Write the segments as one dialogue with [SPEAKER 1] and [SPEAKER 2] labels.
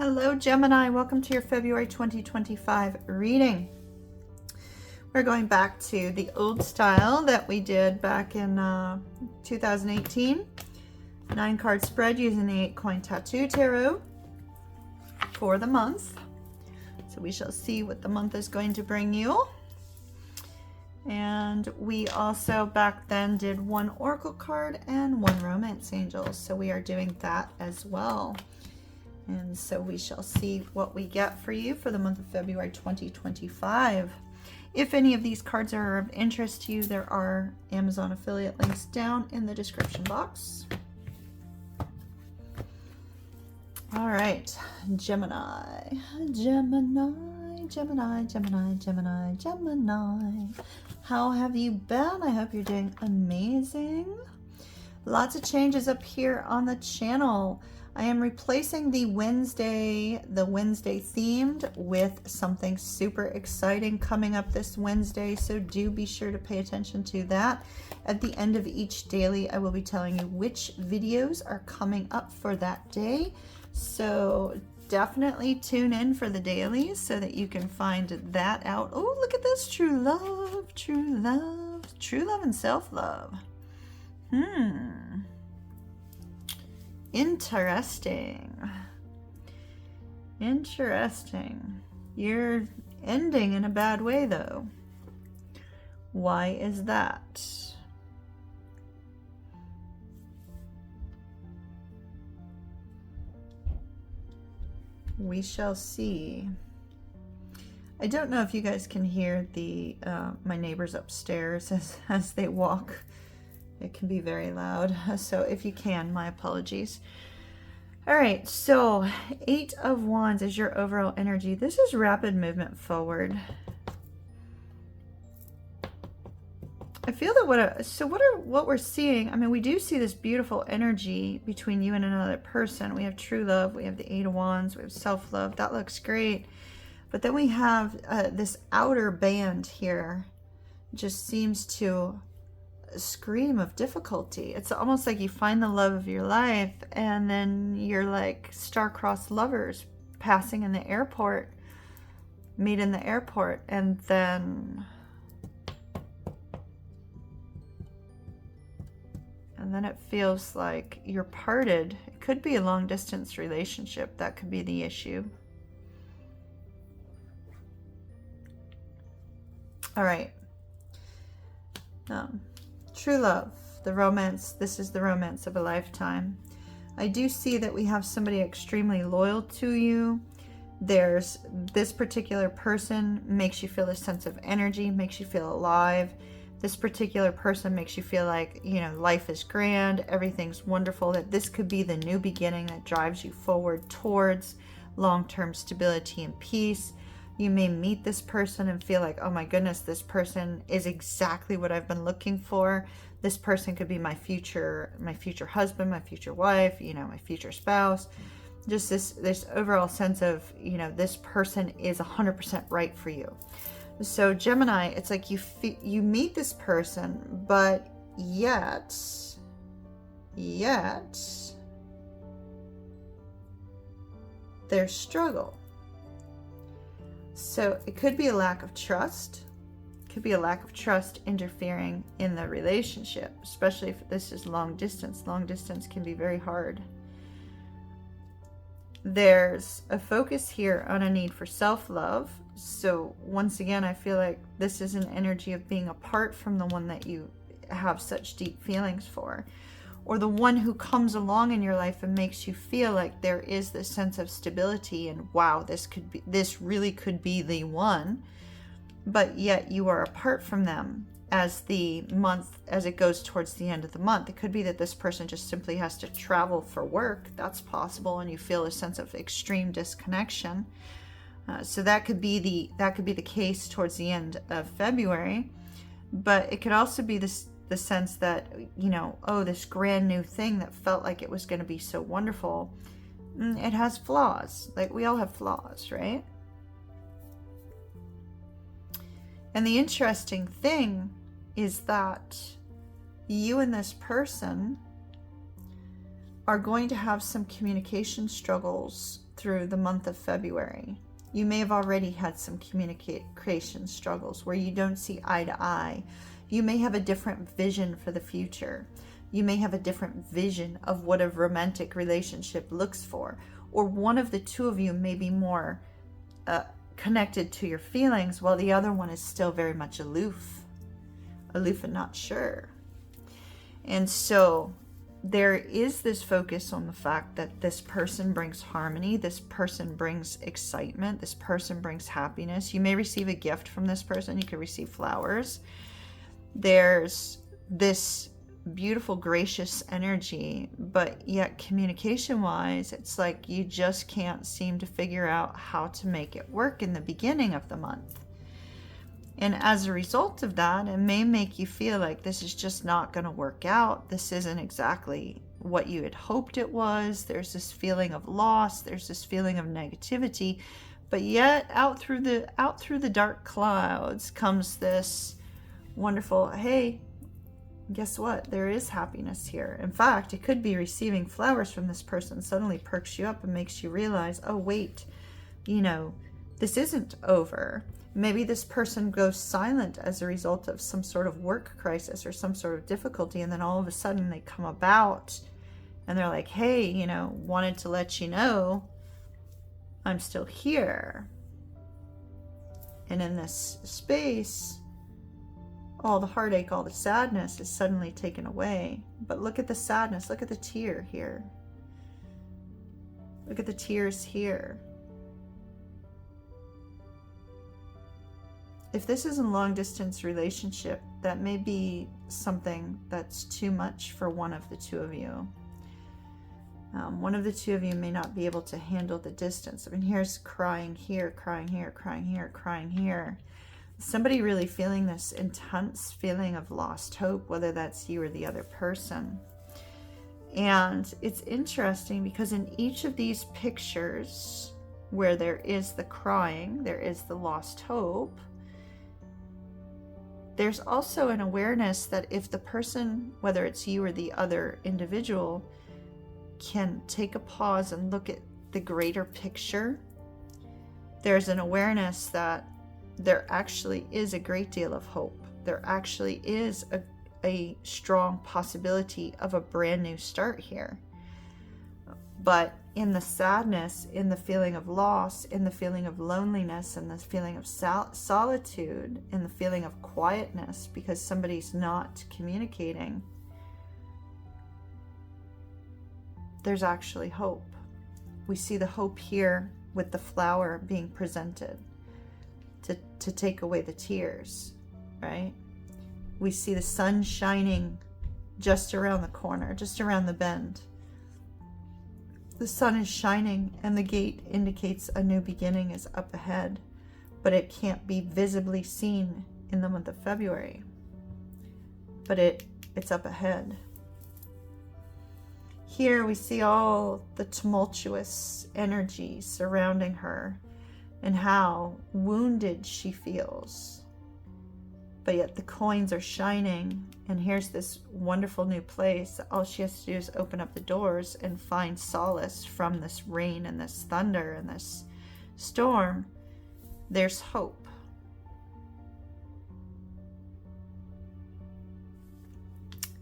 [SPEAKER 1] Hello Gemini, welcome to your February 2025 reading. We're going back to the old style that we did back in 2018. 9-card spread using the 8-coin tattoo tarot for the month. So we shall see what the month is going to bring you. And we also back then did 1 oracle card and 1 romance angel. So we are doing that as well. And so we shall see what we get for you for the month of February 2025. If any of these cards are of interest to you, there are Amazon affiliate links down in the description box. All right, Gemini, Gemini, Gemini, Gemini, Gemini, Gemini. How have you been? I hope you're doing amazing. Lots of changes up here on the channel. I am replacing the Wednesday themed with something super exciting coming up this Wednesday, so do be sure to pay attention to that. At the end of each daily, I will be telling you which videos are coming up for that day, so definitely tune in for the dailies so that you can find that out. Oh, look at this, true love, true love, true love and self-love. Interesting. Interesting. You're ending in a bad way, though. Why is that? We shall see. I don't know if you guys can hear the my neighbors upstairs as they walk. It can be very loud, so if you can, my apologies. All right, so 8 of Wands is your overall energy. This is rapid movement forward. I feel that what we're seeing, I mean, we do see this beautiful energy between you and another person. We have true love, we have the 8 of Wands, we have self-love. That looks great. But then we have this outer band here. Just seems to scream of difficulty. It's almost like you find the love of your life and then you're like star-crossed lovers passing in the airport, meet in the airport, and then it feels like you're parted. It could be a long-distance relationship. That could be the issue. All right. True love, the romance. This is the romance of a lifetime. I do see that we have somebody extremely loyal to you. There's this particular person makes you feel a sense of energy, makes you feel alive. This particular person makes you feel like, you know, life is grand, everything's wonderful, that this could be the new beginning that drives you forward towards long-term stability and peace. You may meet this person and feel like, oh my goodness, this person is exactly what I've been looking for. This person could be my future husband, my future wife, you know, my future spouse. Just this overall sense of, you know, this person is 100% right for you. So Gemini, it's like you meet this person, but yet there's struggle. So it could be a lack of trust. It could be a lack of trust interfering in the relationship, especially if this is long distance. Long distance can be very hard. There's a focus here on a need for self-love. So once again, I feel like this is an energy of being apart from the one that you have such deep feelings for, or the one who comes along in your life and makes you feel like there is this sense of stability and wow, this really could be the one, but yet you are apart from them as it goes towards the end of the month. It could be that this person just simply has to travel for work. That's possible, and you feel a sense of extreme disconnection. So that could be the case towards the end of February, but it could also be the sense that, you know, oh, this grand new thing that felt like it was going to be so wonderful, it has flaws. Like we all have flaws, right? And the interesting thing is that you and this person are going to have some communication struggles through the month of February. You may have already had some communication struggles where you don't see eye to eye. You may have a different vision for the future. You may have a different vision of what a romantic relationship looks for. Or one of the two of you may be more connected to your feelings, while the other one is still very much aloof and not sure. And so there is this focus on the fact that this person brings harmony, this person brings excitement, this person brings happiness. You may receive a gift from this person. You could receive flowers. There's this beautiful, gracious energy, but yet communication-wise, it's like you just can't seem to figure out how to make it work in the beginning of the month. And as a result of that, it may make you feel like this is just not going to work out. This isn't exactly what you had hoped it was. There's this feeling of loss. There's this feeling of negativity. But yet out through the dark clouds comes this wonderful, hey, guess what? There is happiness here. In fact, it could be receiving flowers from this person suddenly perks you up and makes you realize, oh, wait, this isn't over. Maybe this person goes silent as a result of some sort of work crisis or some sort of difficulty, and then all of a sudden they come about and they're like, hey, wanted to let you know I'm still here. And in this space, all the heartache, all the sadness is suddenly taken away. But look at the sadness, look at the tear here. Look at the tears here. If this is a long distance relationship, that may be something that's too much for one of the two of you. One of the two of you may not be able to handle the distance. I mean, here's crying here, crying here, crying here, crying here. Somebody really feeling this intense feeling of lost hope, whether that's you or the other person. And it's interesting because in each of these pictures where there is the crying, there is the lost hope, there's also an awareness that if the person, whether it's you or the other individual, can take a pause and look at the greater picture, there's an awareness that there actually is a great deal of hope. There actually is a strong possibility of a brand new start here. But in the sadness, in the feeling of loss, in the feeling of loneliness, in the feeling of solitude, in the feeling of quietness because somebody's not communicating, there's actually hope. We see the hope here with the flower being presented to take away the tears, right? We see the sun shining just around the corner, just around the bend. The sun is shining and the gate indicates a new beginning is up ahead, but it can't be visibly seen in the month of February. But it's up ahead. Here we see all the tumultuous energy surrounding her and how wounded she feels. But yet the coins are shining, and here's this wonderful new place. All she has to do is open up the doors and find solace from this rain and this thunder and this storm. There's hope.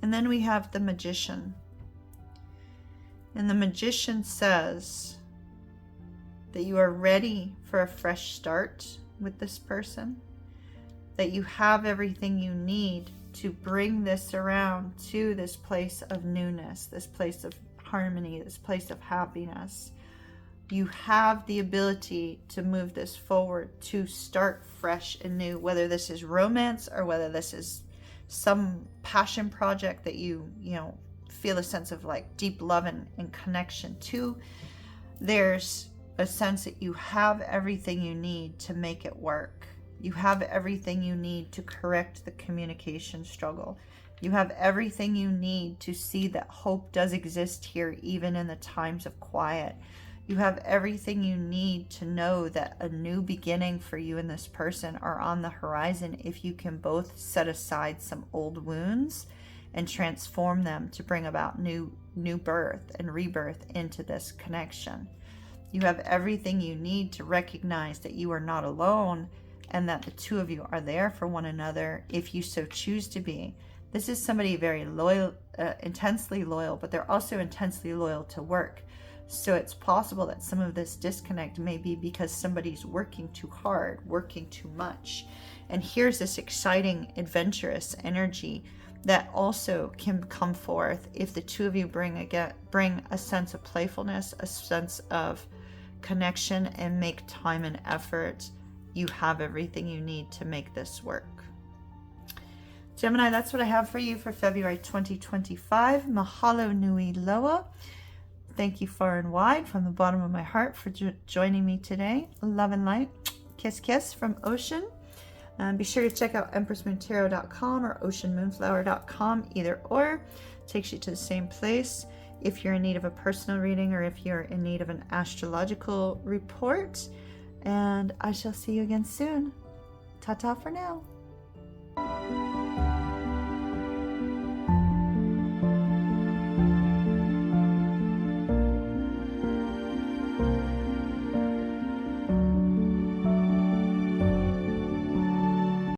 [SPEAKER 1] And then we have the Magician. And the Magician says that you are ready for a fresh start with this person, that you have everything you need to bring this around to this place of newness, this place of harmony, this place of happiness. You have the ability to move this forward, to start fresh and new, whether this is romance or whether this is some passion project that you feel a sense of like deep love and connection to. There's a sense that you have everything you need to make it work. You have everything you need to correct the communication struggle. You have everything you need to see that hope does exist here, even in the times of quiet. You have everything you need to know that a new beginning for you and this person are on the horizon if you can both set aside some old wounds and transform them to bring about new birth and rebirth into this connection. You have everything you need to recognize that you are not alone, and that the two of you are there for one another if you so choose to be. This is somebody very loyal, intensely loyal, but they're also intensely loyal to work. So it's possible that some of this disconnect may be because somebody's working too hard, working too much. And here's this exciting, adventurous energy that also can come forth if the two of you bring a sense of playfulness, a sense of connection, and make time and effort. You have everything you need to make this work. Gemini, that's what I have for you for February 2025. Mahalo nui loa. Thank you far and wide from the bottom of my heart for joining me today. Love and light. Kiss, kiss from Ocean. Be sure to check out empressmoontarot.com or oceanmoonflower.com. Either or takes you to the same place if you're in need of a personal reading or if you're in need of an astrological report. And I shall see you again soon. Ta-ta for now.